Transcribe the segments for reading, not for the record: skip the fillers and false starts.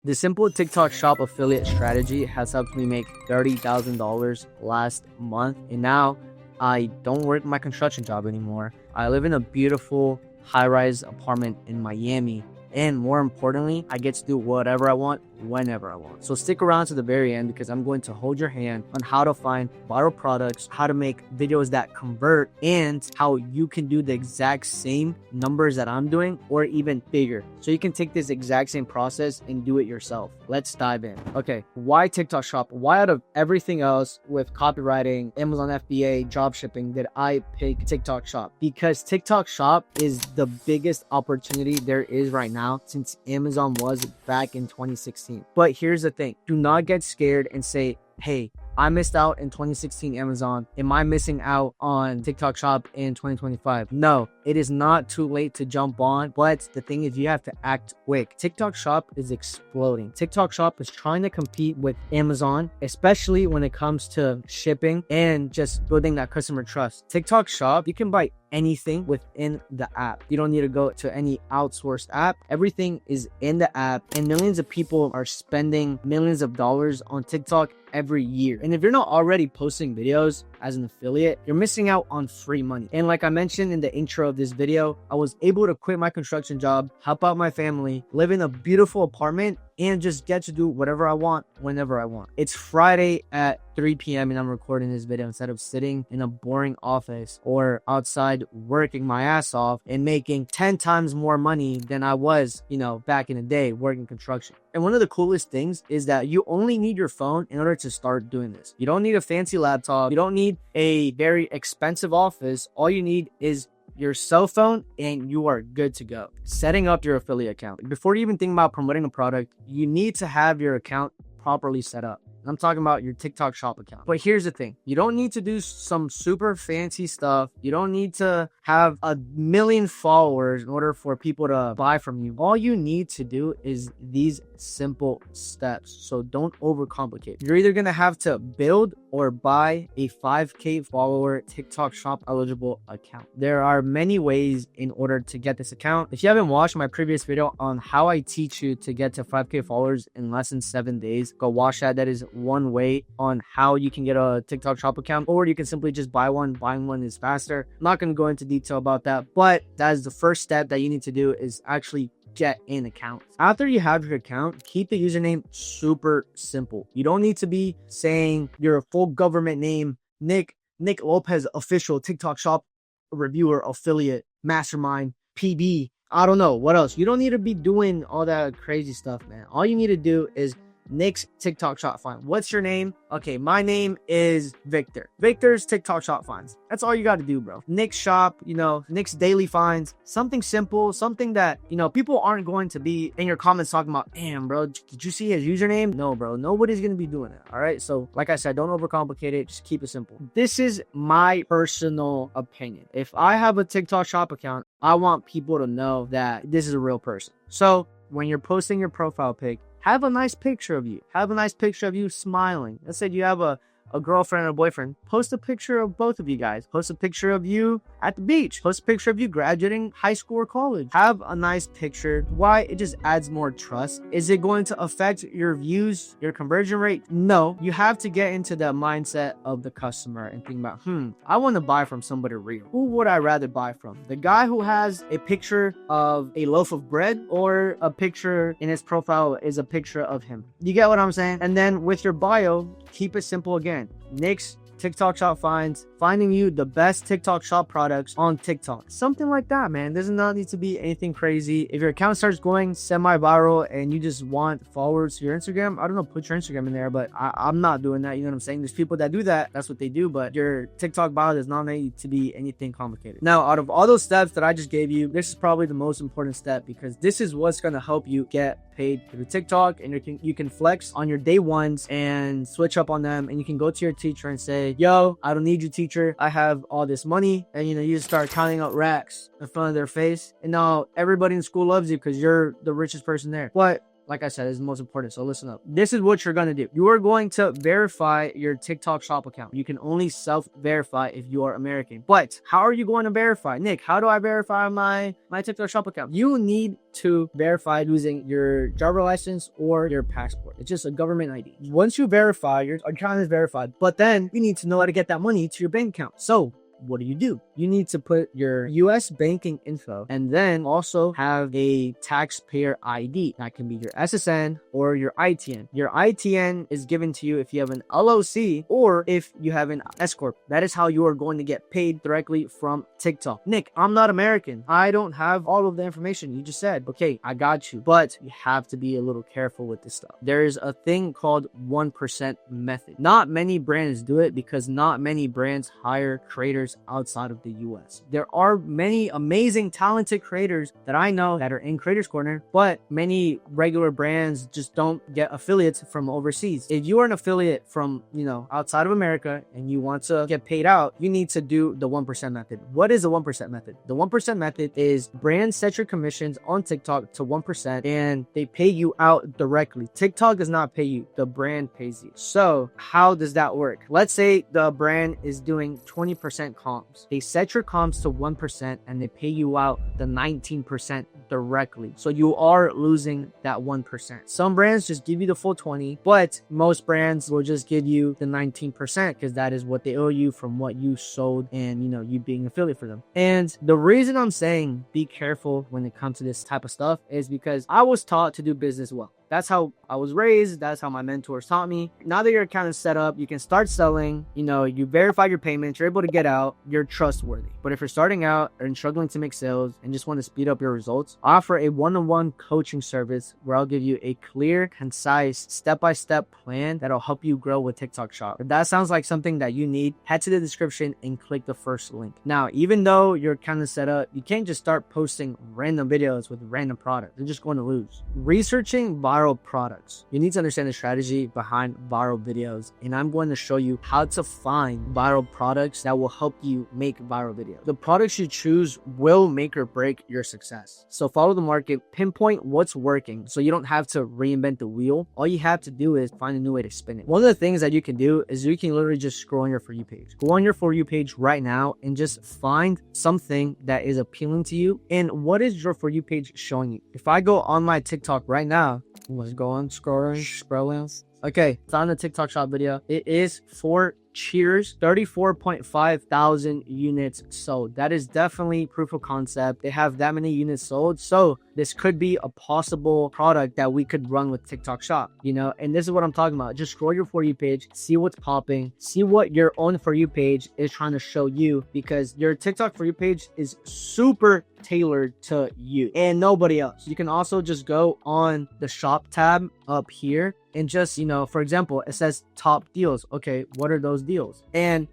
The simple TikTok shop affiliate strategy has helped me make $30,000 last month, and now I don't work my construction job anymore. I live in a beautiful high-rise apartment in Miami, and more importantly, I get to do whatever I want whenever I want. So stick around to the very end because I'm going to hold your hand on how to find viral products, how to make videos that convert, and how you can do the exact same numbers that I'm doing or even bigger. So you can take this exact same process and do it yourself. Let's dive in. Okay, why TikTok shop? Why out of everything else with copywriting, Amazon FBA, job shipping did I pick TikTok shop? Because TikTok shop is the biggest opportunity there is right now since Amazon was back in 2016. But here's the thing, do not get scared and say, hey, I missed out in 2016 Amazon. Am I missing out on TikTok shop in 2025? No, it is not too late to jump on. But the thing is, you have to act quick. TikTok shop is exploding. TikTok shop is trying to compete with Amazon, especially when it comes to shipping and just building that customer trust. TikTok shop, you can buy anything within the app. You don't need to go to any outsourced app. Everything is in the app, and millions of people are spending millions of dollars on TikTok every year. And if you're not already posting videos as an affiliate, you're missing out on free money. And like I mentioned in the intro of this video, I was able to quit my construction job, help out my family, live in a beautiful apartment, and just get to do whatever I want whenever I want. It's Friday at 3 p.m. and I'm recording this video instead of sitting in a boring office or outside working my ass off and making 10 times more money than I was, back in the day working construction. And one of the coolest things is that you only need your phone in order to start doing this. You don't need a fancy laptop. You don't need a very expensive office. All you need is your cell phone and you are good to go. Setting up your affiliate account. Before you even think about promoting a product, you need to have your account properly set up. I'm talking about your TikTok shop account. But here's the thing. You don't need to do some super fancy stuff. You don't need to have a million followers in order for people to buy from you. All you need to do is these simple steps. So don't overcomplicate. You're either going to have to build or buy a 5K follower TikTok shop eligible account. There are many ways in order to get this account. If you haven't watched my previous video on how I teach you to get to 5K followers in less than 7 days, go watch that. That is one way on how you can get a TikTok shop account, or you can simply just buy one. Buying one is faster. I'm not going to go into detail about that, but that is the first step that you need to do, is actually get an account. After you have your account, keep the username super simple. You don't need to be saying your full government name, Nick Lopez official TikTok shop reviewer affiliate mastermind PB. I don't know what else. You don't need to be doing all that crazy stuff, man. All you need to do is Nick's TikTok shop find. What's your name? Okay, my name is Victor. Victor's TikTok shop finds. That's all you got to do, bro. Nick's shop, Nick's daily finds. Something simple, something that, people aren't going to be in your comments talking about, damn, bro, did you see his username? No, bro, nobody's going to be doing it. All right. So like I said, don't overcomplicate it. Just keep it simple. This is my personal opinion. If I have a TikTok shop account, I want people to know that this is a real person. So when you're posting your profile pic, have a nice picture of you. Have a nice picture of you smiling. Let's say you have a girlfriend or a boyfriend. Post a picture of both of you guys. Post a picture of you at the beach. Post a picture of you graduating high school or college. Have a nice picture. Why? It just adds more trust. Is it going to affect your views, your conversion rate? No. You have to get into the mindset of the customer and think about, I want to buy from somebody real. Who would I rather buy from? The guy who has a picture of a loaf of bread, or a picture in his profile is a picture of him? You get what I'm saying? And then with your bio, keep it simple again. Nick's TikTok shop finds, finding you the best TikTok shop products on TikTok. Something like that, man. Does not need to be anything crazy. If your account starts going semi-viral and you just want followers to your Instagram, I don't know, put your Instagram in there, but I'm not doing that. You know what I'm saying? There's people that do that. That's what they do, but your TikTok bio does not need to be anything complicated. Now, out of all those steps that I just gave you, this is probably the most important step, because this is what's going to help you get paid through TikTok, and you can flex on your day ones and switch up on them, and you can go to your teacher and say, yo, I don't need you, teacher. I have all this money. And you just start counting out racks in front of their face, and now everybody in school loves you because you're the richest person there. But like I said, is the most important. So listen up. This is what you're going to do. You are going to verify your TikTok shop account. You can only self-verify if you are American. But how are you going to verify? Nick, how do I verify my TikTok shop account? You need to verify using your driver license or your passport. It's just a government ID. Once you verify, your account is verified, but then you need to know how to get that money to your bank account. So what do? You need to put your US banking info and then also have a taxpayer ID. That can be your SSN or your ITN. Your ITN is given to you if you have an LLC or if you have an S Corp. That is how you are going to get paid directly from TikTok. Nick, I'm not American. I don't have all of the information you just said. Okay, I got you. But you have to be a little careful with this stuff. There's a thing called 1% method. Not many brands do it because not many brands hire creators outside of the US. There are many amazing, talented creators that I know that are in Creators Corner, but many regular brands just don't get affiliates from overseas. If you are an affiliate from, outside of America and you want to get paid out, you need to do the 1% method. What is the 1% method? The 1% method is brands set your commissions on TikTok to 1% and they pay you out directly. TikTok does not pay you, the brand pays you. So how does that work? Let's say the brand is doing 20% comms. They set your comms to 1% and they pay you out the 19% directly. So you are losing that 1%. Some brands just give you the full 20, but most brands will just give you the 19% because that is what they owe you from what you sold and you being affiliate for them. And the reason I'm saying be careful when it comes to this type of stuff is because I was taught to do business well. That's how I was raised. That's how my mentors taught me. Now that your account is set up, you can start selling. You verify your payments. You're able to get out. You're trustworthy. But if you're starting out and struggling to make sales and just want to speed up your results, I offer a one-on-one coaching service where I'll give you a clear, concise, step-by-step plan that'll help you grow with TikTok Shop. If that sounds like something that you need, head to the description and click the first link. Now, even though your account is set up, you can't just start posting random videos with random products. You're just going to lose. Researching viral products. You need to understand the strategy behind viral videos, and I'm going to show you how to find viral products that will help you make viral videos. The products you choose will make or break your success. So follow the market, pinpoint what's working so you don't have to reinvent the wheel. All you have to do is find a new way to spin it. One of the things that you can do is you can literally just scroll on your For You page. Go on your For You page right now and just find something that is appealing to you. And what is your For You page showing you? If I go on my TikTok right now, let's go on scrolling. Okay, it's on the TikTok shop video. It is for Cheers, 34.5 thousand units sold. That is definitely proof of concept. They have that many units sold. So this could be a possible product that we could run with TikTok Shop, and this is what I'm talking about. Just scroll your For You page, see what's popping, see what your own For You page is trying to show you, because your TikTok For You page is super tailored to you and nobody else. You can also just go on the shop tab up here and just, for example, it says top deals. Okay, what are those deals? And,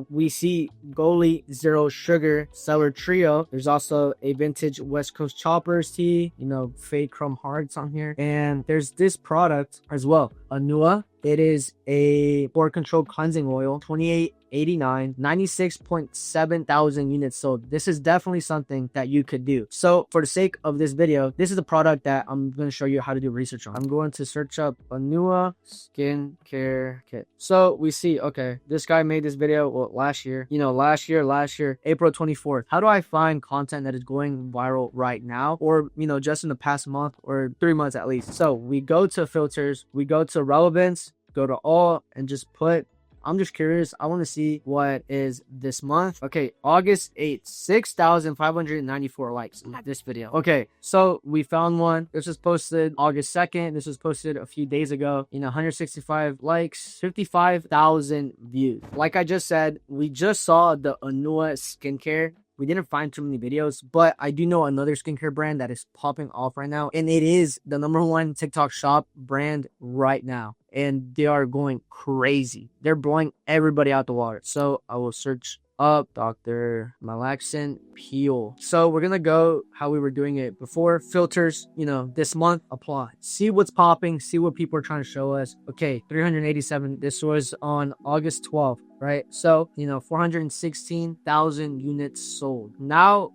we see Goalie Zero Sugar Seller Trio. There's also a vintage West Coast Choppers tee, fake chrome hearts on here. And there's this product as well, Anua. It is a pore control cleansing oil, $28.89, 96.7 thousand units sold. This is definitely something that you could do. So for the sake of this video, this is the product that I'm going to show you how to do research on. I'm going to search up Anua skincare kit. So we see, okay, this guy made this video last year, last year, April 24th. How do I find content that is going viral right now, or, just in the past month or 3 months at least? So we go to filters, we go to relevance, go to all, and just put, I'm just curious. I want to see what is this month. Okay, August 8th, 6,594 likes in this video. Okay, so we found one. This was posted August 2nd. This was posted a few days ago. 165 likes, 55,000 views. Like I just said, we just saw the Anua skincare. We didn't find too many videos, but I do know another skincare brand that is popping off right now, and it is the #1 TikTok shop brand right now, and they are going crazy. They're blowing everybody out the water. So I will search up Dr. Malaxin Peel. So we're gonna go how we were doing it before. Filters, this month, apply. See what's popping, see what people are trying to show us. Okay, 387. This was on August 12th. right? So, 416,000 units sold. Now,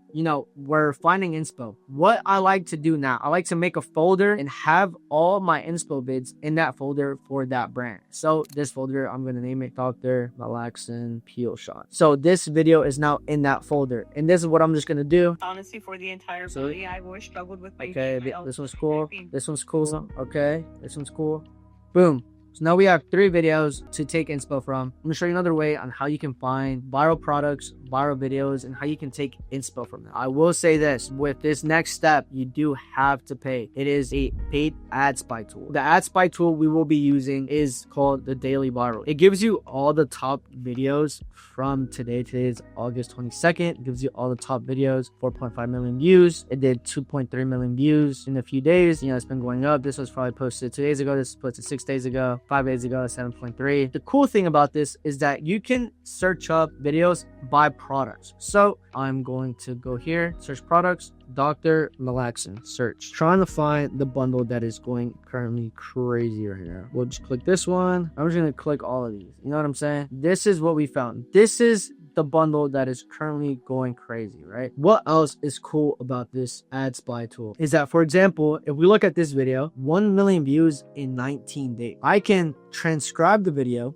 we're finding inspo. What I like to do now, I like to make a folder and have all my inspo bids in that folder for that brand. So this folder, I'm going to name it Dr. Malaxin Peel Shot. So this video is now in that folder. And this is what I'm just going to do. Honestly, for the entire body, I always struggled with my okay, this one's cool. This one's cool. Okay, this one's cool. Boom. So now we have 3 videos to take inspo from. I'm going to show you another way on how you can find viral products, viral videos, and how you can take inspo from them. I will say this, with this next step, you do have to pay. It is a paid ad spy tool. The ad spy tool we will be using is called the Daily Viral. It gives you all the top videos from today. Today is August 22nd. It gives you all the top videos, 4.5 million views. It did 2.3 million views in a few days. It's been going up. This was probably posted 2 days ago. This was posted 6 days ago. 5 days ago, 7.3. The cool thing about this is that you can search up videos by products. So I'm going to go here, search products, Dr. Malaxin, search. Trying to find the bundle that is going currently crazy right now. We'll just click this one. I'm just going to click all of these. You know what I'm saying? This is what we found. This is the bundle that is currently going crazy, right? What else is cool about this ad spy tool is that, for example, if we look at this video, 1 million views in 19 days. I can transcribe the video,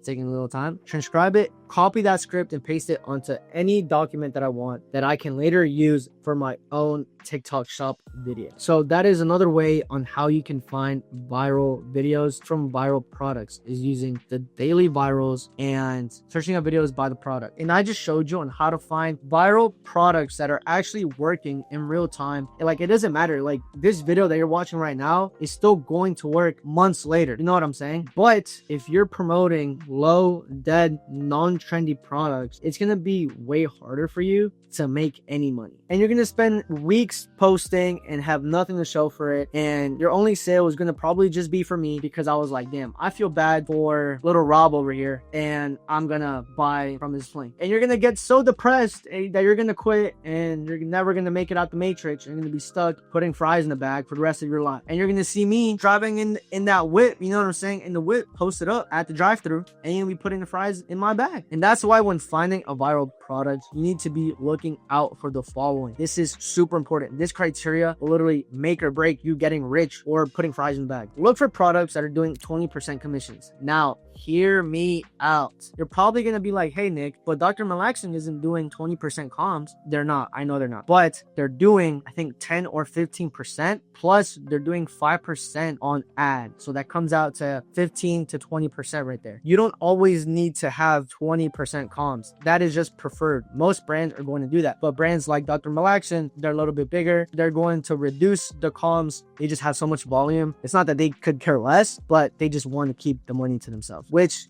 taking a little time, transcribe it, copy that script and paste it onto any document that I want that I can later use for my own TikTok shop video. So that is another way on how you can find viral videos from viral products, is using the daily virals and searching up videos by the product. And I just showed you on how to find viral products that are actually working in real time. And it doesn't matter, this video that you're watching right now is still going to work months later. You know what I'm saying? But if you're promoting low, dead, non-trendy products, it's gonna be way harder for you to make any money. And you're gonna spend weeks posting and have nothing to show for it. And your only sale is gonna probably just be for me, because I was like, damn, I feel bad for little Rob over here, and I'm gonna buy from his link. And you're gonna get so depressed that you're gonna quit, and you're never gonna make it out the matrix. You're gonna be stuck putting fries in the bag for the rest of your life. And you're gonna see me driving in that whip, you know what I'm saying, in the whip, posted up at the drive-thru, and you're gonna be putting the fries in my bag. And that's why when finding a viral product, you need to be looking out for the following. This is super important. This criteria will literally make or break you getting rich or putting fries in the bag. Look for products that are doing 20% commissions. Now, hear me out. You're probably going to be like, hey, Nick, but Dr. Malaxin isn't doing 20% comms. They're not. I know they're not. But they're doing, I think, 10 or 15%. Plus, they're doing 5% on ad. So that comes out to 15 to 20% right there. You don't always need to have 20% comms. That is just preferred. Most brands are going to do that. But brands like Dr. Malaxin, they're a little bit bigger. They're going to reduce the comms. They just have so much volume. It's not that they could care less, but they just want to keep the money to themselves, which,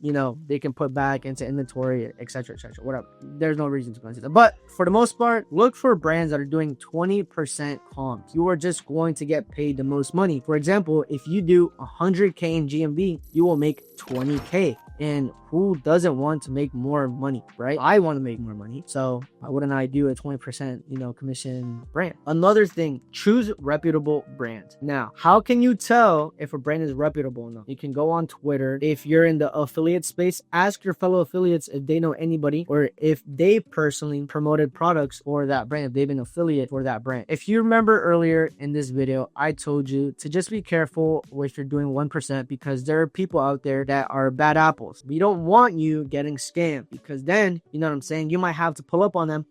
they can put back into inventory, etc., whatever. There's no reason to go into that. But for the most part, look for brands that are doing 20% comms. You are just going to get paid the most money. For example, if you do 100K in GMV, you will make 20K. And who doesn't want to make more money, right? I want to make more money. So why wouldn't I do a 20%, commission brand? Another thing, choose reputable brands. Now, how can you tell if a brand is reputable enough? You can go on Twitter. If you're in the affiliate space, ask your fellow affiliates if they know anybody, or if they personally promoted products for that brand, if they've been affiliate for that brand. If you remember earlier in this video, I told you to just be careful if you're doing 1%, because there are people out there that are bad apples. We don't want you getting scammed, because then, you know what I'm saying, you might have to pull up on them.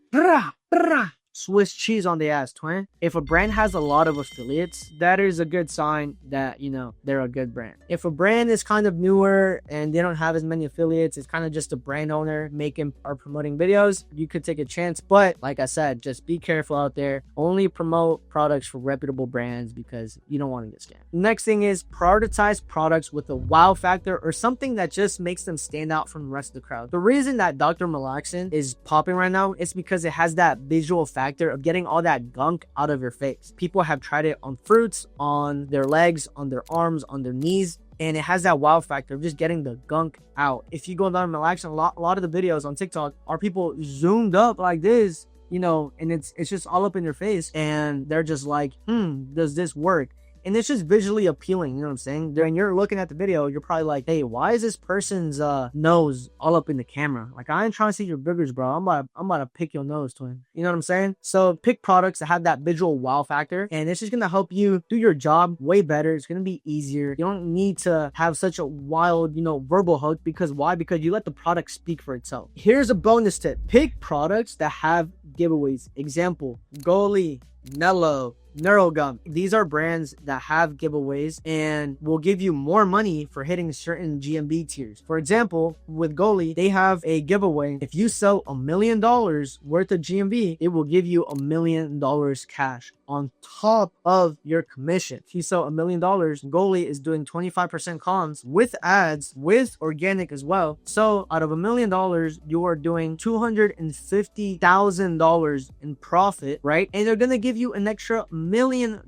Swiss cheese on the ass, twin. If a brand has a lot of affiliates, that is a good sign that, they're a good brand. If a brand is kind of newer and they don't have as many affiliates, it's kind of just a brand owner making or promoting videos, you could take a chance. But like I said, just be careful out there. Only promote products for reputable brands, because you don't want to get scammed. Next thing is prioritize products with a wow factor, or something that just makes them stand out from the rest of the crowd. The reason that Dr. Malaxin is popping right now is because it has that visual factor of getting all that gunk out of your face. People have tried it on fruits, on their legs, on their arms, on their knees, and it has that wow factor of just getting the gunk out. If you go down Malaxin, a lot of the videos on TikTok are people zoomed up like this, and it's just all up in your face, and they're just like, does this work? And it's just visually appealing, you know what I'm saying? When you're looking at the video, you're probably like, hey, why is this person's nose all up in the camera? Like, I ain't trying to see your boogers, bro. I'm about to pick your nose, twin. You know what I'm saying? So pick products that have that visual wow factor, and it's just gonna help you do your job way better. It's gonna be easier. You don't need to have such a wild, verbal hook. Because why? Because you let the product speak for itself. Here's a bonus tip. Pick products that have giveaways. Example, Goli, Nello, Neurogum. These are brands that have giveaways and will give you more money for hitting certain GMB tiers. For example, with Goli, they have a giveaway. If you sell $1 million worth of GMB, it will give you $1 million cash on top of your commission. If you sell $1 million, Goli is doing 25% comms with ads, with organic as well. So out of $1 million, you are doing $250,000 in profit, right? And they're gonna give you an extra $1 million.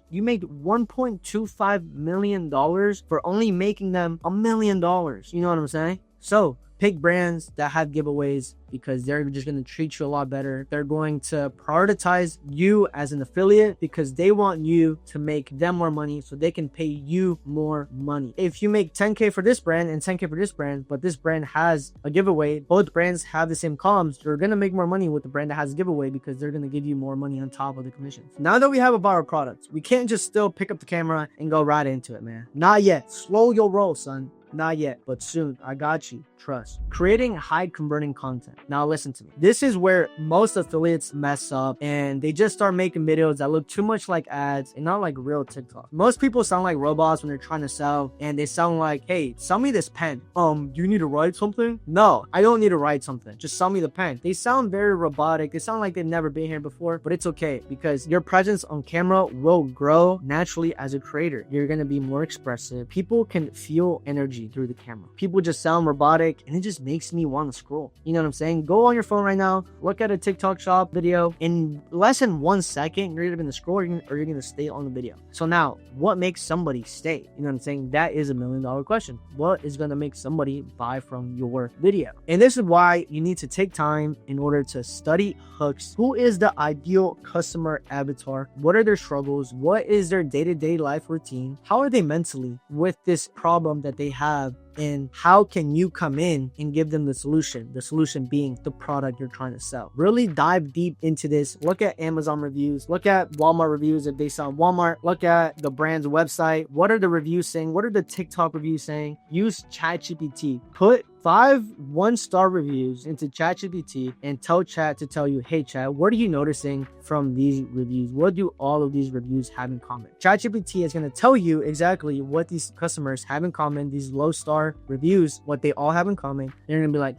You make $1.25 million for only making them $1 million. You know what I'm saying? So pick brands that have giveaways, because they're just going to treat you a lot better. They're going to prioritize you as an affiliate because they want you to make them more money so they can pay you more money. If you make 10K for this brand and 10K for this brand, but this brand has a giveaway, both brands have the same comms, you're going to make more money with the brand that has a giveaway because they're going to give you more money on top of the commissions. Now that we have about our products, we can't just still pick up the camera and go right into it, man. Not yet. Slow your roll, son. Not yet, but soon. I got you. Trust. Creating high converting content. Now listen to me. This is where most affiliates mess up, and they just start making videos that look too much like ads and not like real TikTok. Most people sound like robots when they're trying to sell, and they sound like, hey, sell me this pen. Do you need to write something? No, I don't need to write something. Just sell me the pen. They sound very robotic. They sound like they've never been here before, but it's okay because your presence on camera will grow naturally as a creator. You're going to be more expressive. People can feel energy through the camera. People just sound robotic, and it just makes me want to scroll. You know what I'm saying? Go on your phone right now, look at a TikTok shop video. In less than 1 second, you're either going to scroll or you're going to stay on the video. So now, what makes somebody stay? You know what I'm saying? That is $1 million question. What is going to make somebody buy from your video? And this is why you need to take time in order to study hooks. Who is the ideal customer avatar? What are their struggles? What is their day-to-day life routine? How are they mentally with this problem that they have? And how can you come in and give them the solution being the product you're trying to sell? Really dive deep into this. Look at Amazon reviews, look at Walmart reviews if they sell Walmart, look at the brand's website. What are the reviews saying? What are the TikTok reviews saying? Use ChatGPT. Put 5 1-star reviews into ChatGPT and tell Chat to tell you, hey Chat, what are you noticing from these reviews? What do all of these reviews have in common? ChatGPT is going to tell you exactly what these customers have in common, these low star reviews, what they all have in common. They're going to be like,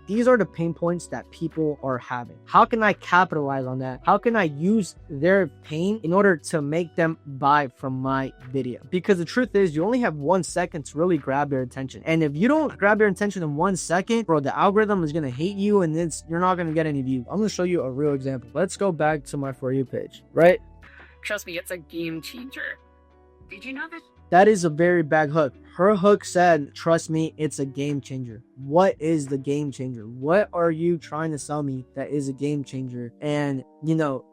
these are the pain points that people are having. How can I capitalize on that? How can I use their pain in order to make them buy from my video? Because the truth is, you only have 1 second to really grab their attention. And if you don't grab their attention in 1 second, bro, the algorithm is going to hate you and you're not going to get any views. I'm going to show you a real example. Let's go back to my For You page, right? Trust me, it's a game changer. Did you know that? That is a very bad hook. Her hook said, trust me, it's a game changer. What is the game changer? What are you trying to sell me that is a game changer? And,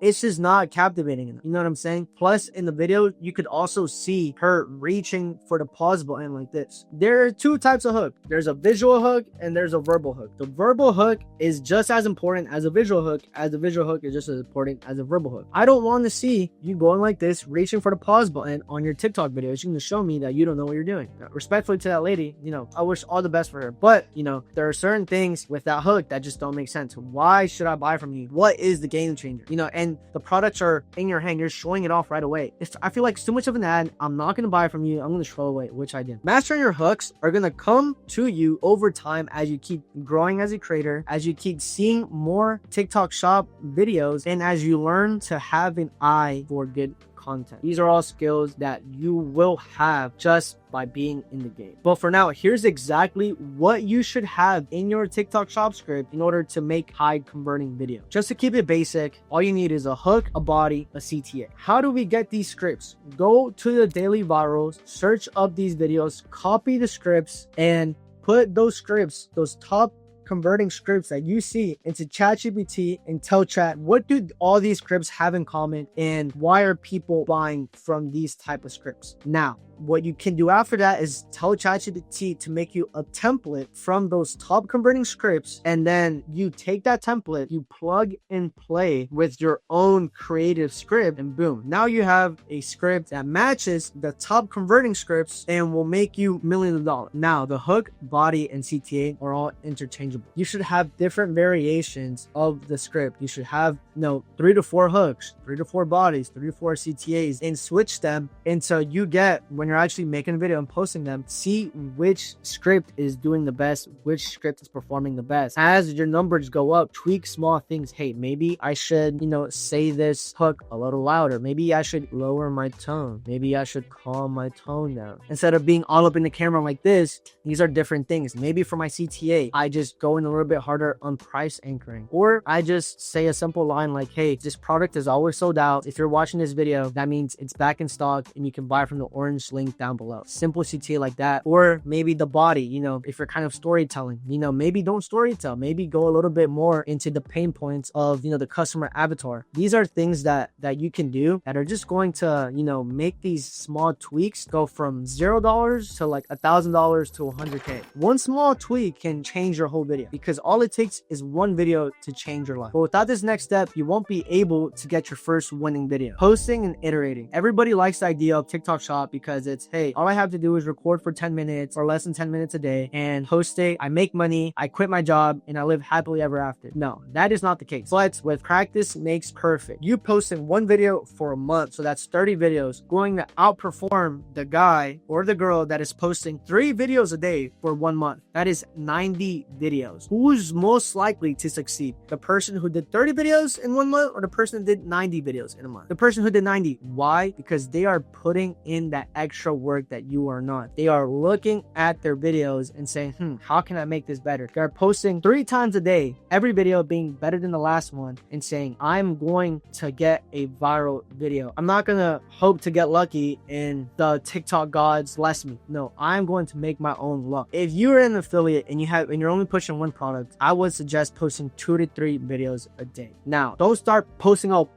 it's just not captivating enough. You know what I'm saying? Plus, in the video, you could also see her reaching for the pause button like this. There are 2 types of hook. There's a visual hook and there's a verbal hook. The verbal hook is just as important as a visual hook, as the visual hook is just as important as a verbal hook. I don't want to see you going like this, reaching for the pause button on your TikTok video. It's going to show me that you don't know what you're doing. Respectfully to that lady, I wish all the best for her. But, there are certain things with that hook that just don't make sense. Why should I buy from you? What is the game changer? And the products are in your hand. You're showing it off right away. I feel like it's too much of an ad. I'm not going to buy from you. I'm going to throw away, which I did. Mastering your hooks are going to come to you over time as you keep growing as a creator, as you keep seeing more TikTok shop videos, and as you learn to have an eye for good content. These are all skills that you will have just by being in the game. But for now, here's exactly what you should have in your TikTok shop script in order to make high converting video. Just to keep it basic, all you need is a hook, a body, a CTA. How do we get these scripts? Go to the daily virals, search up these videos, copy the scripts, and put those scripts, those top converting scripts that you see into ChatGPT and tell chat, what do all these scripts have in common and why are people buying from these type of scripts? Now, what you can do after that is tell ChatGPT to make you a template from those top converting scripts, and then you take that template, you plug and play with your own creative script, and boom, now you have a script that matches the top converting scripts and will make you millions of dollars. Now, the hook, body, and CTA are all interchangeable. You should have different variations of the script. You should have 3 to 4 hooks, 3 to 4 bodies, 3 to 4 CTAs, and switch them until you get, when you're actually making a video and posting them, see which script is doing the best, which script is performing the best. As your numbers go up, tweak small things. Hey, maybe I should, say this hook a little louder. Maybe I should lower my tone. Maybe I should calm my tone down. Instead of being all up in the camera like this, these are different things. Maybe for my CTA, I just go in a little bit harder on price anchoring. Or I just say a simple line like, hey, this product is always sold out. If you're watching this video, that means it's back in stock and you can buy from the orange link down below. Simple CTA like that. Or maybe the body, if you're kind of storytelling, maybe don't storytell. Maybe go a little bit more into the pain points of, the customer avatar. These are things that you can do that are just going to, make these small tweaks go from $0 to like $1,000 to 100K. One small tweak can change your whole video, because all it takes is one video to change your life. But without this next step, you won't be able to get your first winning video. Posting and iterating. Everybody likes the idea of TikTok Shop because it's, hey, all I have to do is record for 10 minutes or less than 10 minutes a day and post it. I make money, I quit my job, and I live happily ever after. No, that is not the case. But with practice makes perfect. You posting one video for a month, so that's 30 videos, going to outperform the guy or the girl that is posting 3 videos a day for 1 month. That is 90 videos. Who's most likely to succeed? The person who did 30 videos in 1 month or the person who did 90 videos in a month? The person who did 90. Why? Because they are putting in that extra work that you are not. They are looking at their videos and saying, how can I make this better? They're posting 3 times a day, every video being better than the last one, and saying, I'm going to get a viral video. I'm not gonna hope to get lucky and the TikTok gods bless me. No, I'm going to make my own luck. If you're an affiliate and you're only pushing one product, I would suggest posting 2 to 3 videos a day. Now, don't start posting out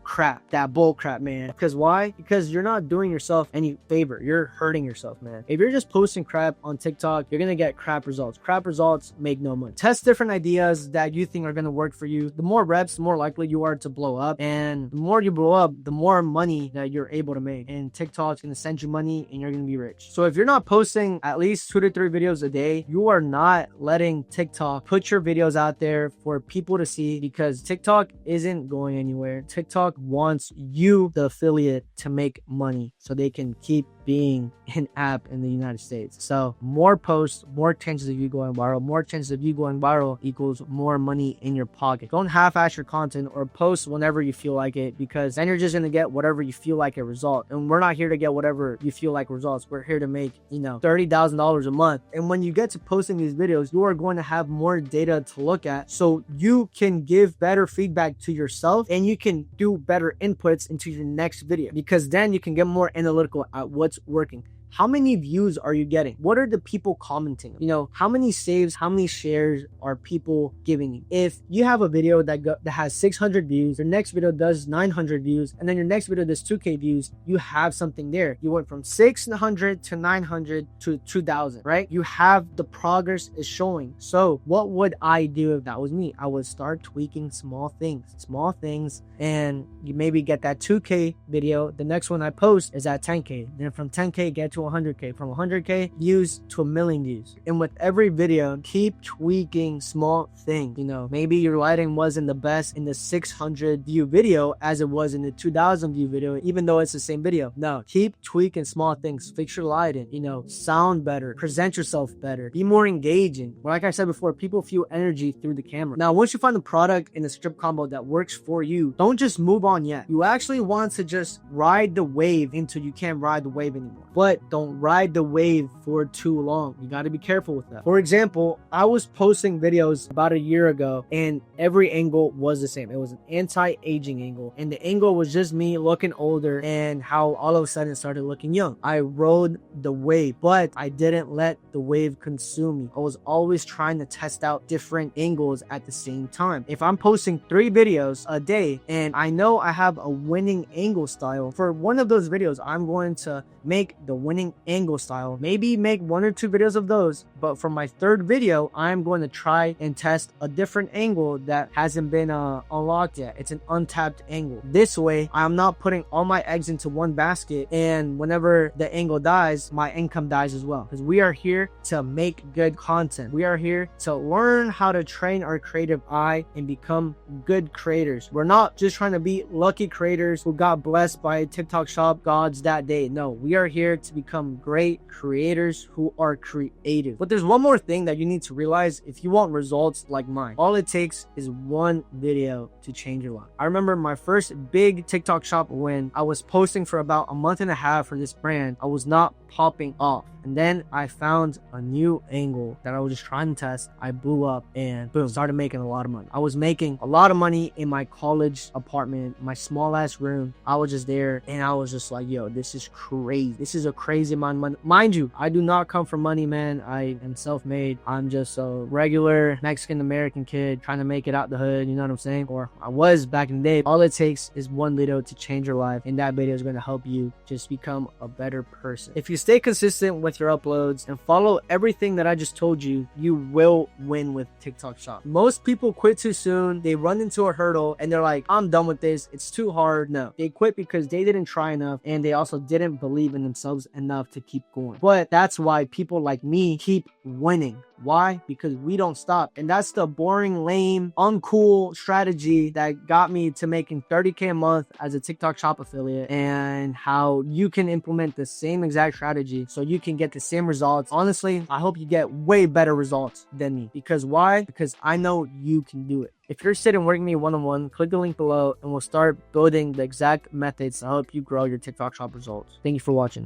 crap, that bull crap, man. Because why? Because you're not doing yourself any favor. You're hurting yourself, man. If you're just posting crap on TikTok, you're gonna get crap results. Crap results make no money. Test different ideas that you think are gonna work for you. The more reps, the more likely you are to blow up. And the more you blow up, the more money that you're able to make. And TikTok's gonna send you money and you're gonna be rich. So if you're not posting at least 2 to 3 videos a day, you are not letting TikTok put your videos out there for people to see, because TikTok isn't going anywhere. TikTok wants you, the affiliate, to make money so they can keep being an app in the United States. So more posts, more chances of you going viral. More chances of you going viral equals more money in your pocket. Don't half-ass your content or post whenever you feel like it, because then you're just going to get whatever you feel like a result. And we're not here to get whatever you feel like results. We're here to make, $30,000 a month. And when you get to posting these videos, you are going to have more data to look at, so you can give better feedback to yourself and you can do better inputs into your next video, because then you can get more analytical at what's working. How many views are you getting? What are the people commenting? How many saves, how many shares are people giving you? If you have a video that has 600 views, your next video does 900 views, and then your next video does 2K views, you have something there. You went from 600 to 900 to 2,000, right? You have the progress is showing. So what would I do if that was me? I would start tweaking small things, and you maybe get that 2K video. The next one I post is at 10K. Then from 10K, get to 100K, from 100K views to 1,000,000 views. And with every video, keep tweaking small things. Maybe your lighting wasn't the best in the 600 view video as it was in the 2,000 view video, even though it's the same video. No, keep tweaking small things. Fix your lighting, sound better, present yourself better, be more engaging. Like I said before, people feel energy through the camera. Now, once you find the product in the script combo that works for you, don't just move on yet. You actually want to just ride the wave until you can't ride the wave anymore. But don't ride the wave for too long. You got to be careful with that. For example, I was posting videos about a year ago and every angle was the same. It was an anti-aging angle, and the angle was just me looking older and how all of a sudden it started looking young. I rode the wave, but I didn't let the wave consume me. I was always trying to test out different angles at the same time. If I'm posting 3 videos a day and I know I have a winning angle style, for one of those videos, I'm going to make the winning angle style, maybe make 1 or 2 videos of those. But for my 3rd video, I'm going to try and test a different angle that hasn't been unlocked yet. It's an untapped angle. This way, I'm not putting all my eggs into one basket, and whenever the angle dies, my income dies as well. Because we are here to make good content. We are here to learn how to train our creative eye and become good creators. We're not just trying to be lucky creators who got blessed by TikTok shop gods that day. No, we are here to become great creators who are creative. But there's one more thing that you need to realize if you want results like mine. All it takes is 1 video to change your life. I remember my first big TikTok shop when I was posting for about a month and a half for this brand. I was not popping off. And then I found a new angle that I was just trying to test. I blew up and boom, started making a lot of money. I was making a lot of money in my college apartment, my small ass room. I was just there and I was just like, yo, this is crazy. This is a crazy amount of money. Mind you, I do not come from money, man. I am self-made. I'm just a regular Mexican American kid trying to make it out the hood. You know what I'm saying? Or I was back in the day. All it takes is 1 video to change your life. And that video is going to help you just become a better person. If you stay consistent with your uploads and follow everything that I just told you, you will win with TikTok shop. Most people quit too soon. They run into a hurdle and they're like, I'm done with this. It's too hard. No, they quit because they didn't try enough and they also didn't believe in themselves enough to keep going. But that's why people like me keep winning. Why? Because we don't stop. And that's the boring, lame, uncool strategy that got me to making 30K a month as a TikTok shop affiliate, and how you can implement the same exact strategy so you can get the same results. Honestly, I hope you get way better results than me. Because why? Because I know you can do it. If you're interested in working with me one-on-one, click the link below and we'll start building the exact methods to help you grow your TikTok shop results. Thank you for watching.